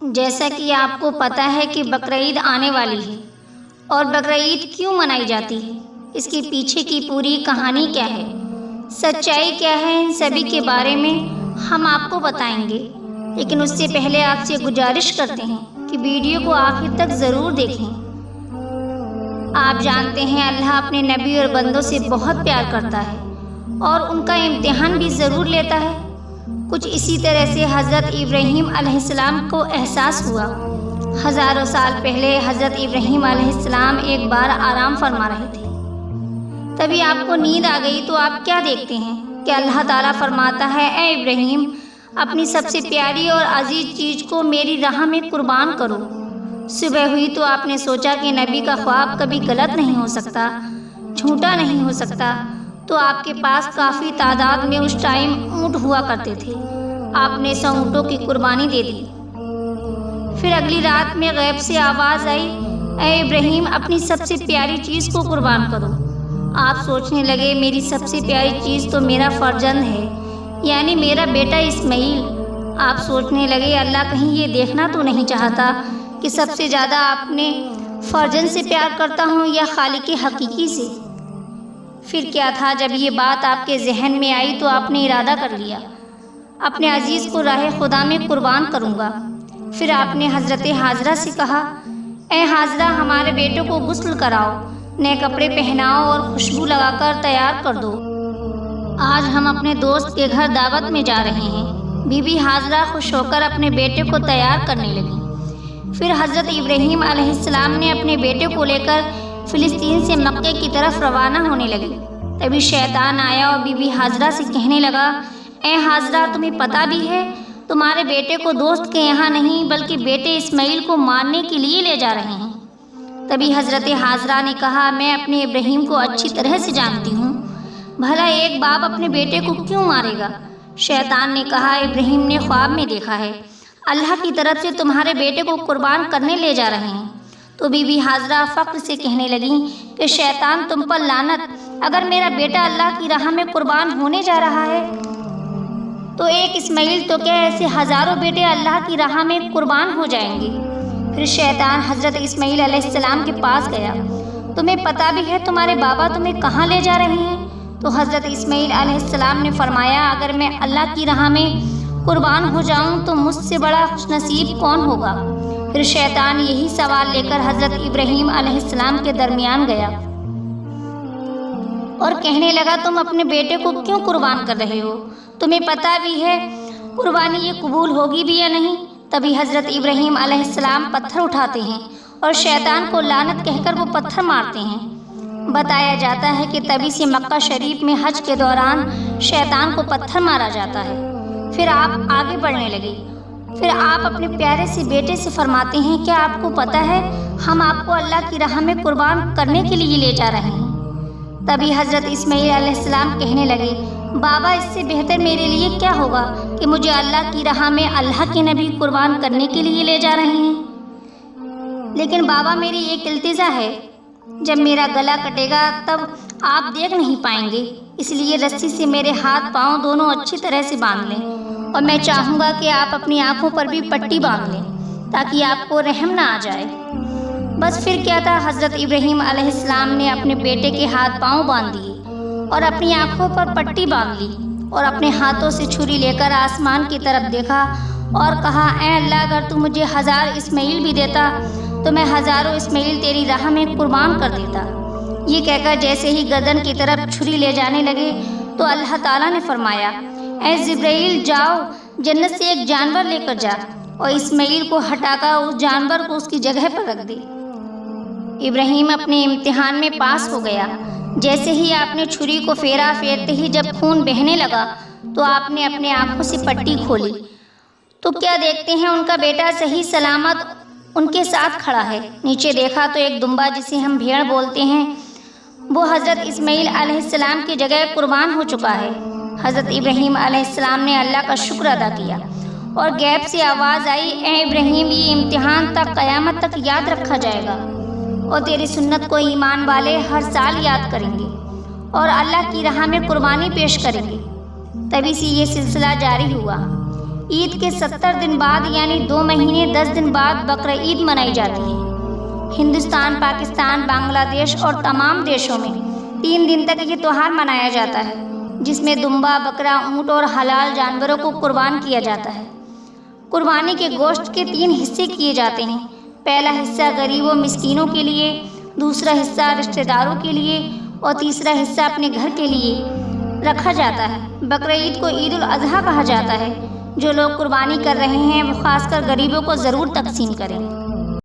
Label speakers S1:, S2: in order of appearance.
S1: جیسا کہ آپ کو پتہ ہے کہ بقرعید آنے والی ہے اور بقرعید کیوں منائی جاتی ہے، اس کے پیچھے کی پوری کہانی کیا ہے، سچائی کیا ہے، ان سبھی کے بارے میں ہم آپ کو بتائیں گے۔ لیکن اس سے پہلے آپ سے گزارش کرتے ہیں کہ ویڈیو کو آخر تک ضرور دیکھیں۔ آپ جانتے ہیں اللہ اپنے نبی اور بندوں سے بہت پیار کرتا ہے اور ان کا امتحان بھی ضرور لیتا ہے۔ کچھ اسی طرح سے حضرت ابراہیم علیہ السلام کو احساس ہوا۔ ہزاروں سال پہلے حضرت ابراہیم علیہ السلام ایک بار آرام فرما رہے تھے، تبھی آپ کو نیند آ گئی تو آپ کیا دیکھتے ہیں کہ اللہ تعالیٰ فرماتا ہے، اے ابراہیم، اپنی سب سے پیاری اور عزیز چیز کو میری راہ میں قربان کرو۔ صبح ہوئی تو آپ نے سوچا کہ نبی کا خواب کبھی غلط نہیں ہو سکتا، جھوٹا نہیں ہو سکتا، تو آپ کے پاس کافی تعداد میں اس ٹائم اونٹ ہوا کرتے تھے۔ آپ نے 100 اونٹوں کی قربانی دے دی۔ پھر اگلی رات میں غیب سے آواز آئی، اے ابراہیم، اپنی سب سے پیاری چیز کو قربان کرو۔ آپ سوچنے لگے، میری سب سے پیاری چیز تو میرا فرزند ہے، یعنی میرا بیٹا اسماعیل۔ آپ سوچنے لگے، اللہ کہیں یہ دیکھنا تو نہیں چاہتا کہ سب سے زیادہ اپنے فرزند سے پیار کرتا ہوں یا خالق حقیقی سے؟ پھر کیا تھا، جب یہ بات آپ کے ذہن میں آئی تو آپ نے ارادہ کر لیا، اپنے عزیز کو راہ خدا میں قربان کروں گا۔ پھر آپ نے حضرت حاجرہ سے کہا، اے حاجرہ، ہمارے بیٹے کو غسل کراؤ، نئے کپڑے پہناؤ اور خوشبو لگا کر تیار کر دو۔ آج ہم اپنے دوست کے گھر دعوت میں جا رہے ہیں۔ بی بی حاجرہ خوش ہو کر اپنے بیٹے کو تیار کرنے لگی۔ پھر حضرت ابراہیم علیہ السلام نے اپنے بیٹے کو لے کر فلسطین سے مکے کی طرف روانہ ہونے لگے۔ تبھی شیطان آیا اور بی بی حاجرہ سے کہنے لگا، اے حاجرہ، تمہیں پتہ بھی ہے تمہارے بیٹے کو دوست کے یہاں نہیں بلکہ بیٹے اسماعیل کو مارنے کے لیے لے جا رہے ہیں۔ تبھی حضرت حاجرہ نے کہا، میں اپنے ابراہیم کو اچھی طرح سے جانتی ہوں، بھلا ایک باپ اپنے بیٹے کو کیوں مارے گا؟ شیطان نے کہا، ابراہیم نے خواب میں دیکھا ہے اللہ کی طرف سے تمہارے بیٹے کو قربان کرنے لے جا رہے ہیں۔ تو بی بی حاجرہ فخر سے کہنے لگیں کہ شیطان تم پر لعنت، اگر میرا بیٹا اللہ کی راہ میں قربان ہونے جا رہا ہے تو ایک اسماعیل تو کیا، ایسے ہزاروں بیٹے اللہ کی راہ میں قربان ہو جائیں گے۔ پھر شیطان حضرت اسماعیل علیہ السلام کے پاس گیا، تمہیں پتہ بھی ہے تمہارے بابا تمہیں کہاں لے جا رہے ہیں؟ تو حضرت اسماعیل علیہ السلام نے فرمایا، اگر میں اللہ کی راہ میں قربان ہو جاؤں تو مجھ سے بڑا خوش نصیب کون ہوگا؟ پھر شیطان یہی سوال لے کر حضرت ابراہیم علیہ السلام کے درمیان گیا اور کہنے لگا، تم اپنے بیٹے کو کیوں قربان کر رہے ہو؟ تمہیں پتہ بھی ہے قربانی یہ قبول ہوگی بھی یا نہیں؟ تبھی حضرت ابراہیم علیہ السلام پتھر اٹھاتے ہیں اور شیطان کو لعنت کہہ کر وہ پتھر مارتے ہیں۔ بتایا جاتا ہے کہ تبھی سے مکہ شریف میں حج کے دوران شیطان کو پتھر مارا جاتا ہے۔ پھر آپ آگے بڑھنے لگے۔ پھر آپ اپنے پیارے سے بیٹے سے فرماتے ہیں، کیا آپ کو پتہ ہے ہم آپ کو اللہ کی راہ میں قربان کرنے کے لیے لے جا رہے ہیں؟ تبھی حضرت اسماعیل علیہ السلام کہنے لگے، بابا، اس سے بہتر میرے لیے کیا ہوگا کہ مجھے اللہ کی راہ میں اللہ کے نبی قربان کرنے کے لیے لے جا رہے ہیں؟ لیکن بابا، میری ایک التجا ہے، جب میرا گلا کٹے گا تب آپ دیکھ نہیں پائیں گے، اس لیے رسی سے میرے ہاتھ پاؤں دونوں اچھی طرح سے باندھ لیں، اور میں چاہوں گا کہ آپ اپنی آنکھوں پر بھی پٹی باندھ لیں تاکہ آپ کو رحم نہ آ جائے۔ بس پھر کیا تھا، حضرت ابراہیم علیہ السلام نے اپنے بیٹے کے ہاتھ پاؤں باندھ دیے اور اپنی آنکھوں پر پٹی باندھ لی اور اپنے ہاتھوں سے چھری لے کر آسمان کی طرف دیکھا اور کہا، اے اللہ، اگر تو مجھے 1000 اسماعیل بھی دیتا تو میں ہزاروں اسماعیل تیری راہ میں قربان کر دیتا۔ یہ کہہ کر جیسے ہی گردن کی طرف چھری لے جانے لگے تو اللہ تعالیٰ نے فرمایا، اے جبرائیل، جاؤ جنت سے ایک جانور لے کر جا اور اسماعیل کو ہٹا کر اس جانور کو اس کی جگہ پر رکھ دے۔ ابراہیم اپنے امتحان میں پاس ہو گیا۔ جیسے ہی آپ نے چھری کو پھیرتے ہی جب خون بہنے لگا تو آپ نے اپنے آنکھوں سے پٹی کھولی تو کیا دیکھتے ہیں، ان کا بیٹا صحیح سلامت ان کے ساتھ کھڑا ہے۔ نیچے دیکھا تو ایک دمبا، جسے ہم بھیڑ بولتے ہیں، وہ حضرت اسماعیل علیہ السلام کی جگہ قربان ہو چکا ہے۔ حضرت ابراہیم علیہ السلام نے اللہ کا شکر ادا کیا اور غیب سے آواز آئی، اے ابراہیم، یہ امتحان تک قیامت تک یاد رکھا جائے گا اور تیری سنت کو ایمان والے ہر سال یاد کریں گے اور اللہ کی راہ میں قربانی پیش کریں گے۔ تبھی سے یہ سلسلہ جاری ہوا۔ عید کے 70 دن بعد یعنی 2 مہینے 10 دن بعد بقرعید منائی جاتی ہے۔ ہندوستان، پاکستان، بنگلہ دیش اور تمام دیشوں میں 3 دن تک یہ تہوار منایا جاتا ہے، جس میں دمبا، بکرا، اونٹ اور حلال جانوروں کو قربان کیا جاتا ہے۔ قربانی کے گوشت کے 3 حصے کیے جاتے ہیں۔ پہلا حصہ غریبوں مسکینوں کے لیے، دوسرا حصہ رشتہ داروں کے لیے اور تیسرا حصہ اپنے گھر کے لیے رکھا جاتا ہے۔ بقرعید کو عید الاضحیٰ کہا جاتا ہے۔ جو لوگ قربانی کر رہے ہیں وہ خاص کر غریبوں کو ضرور تقسیم کریں۔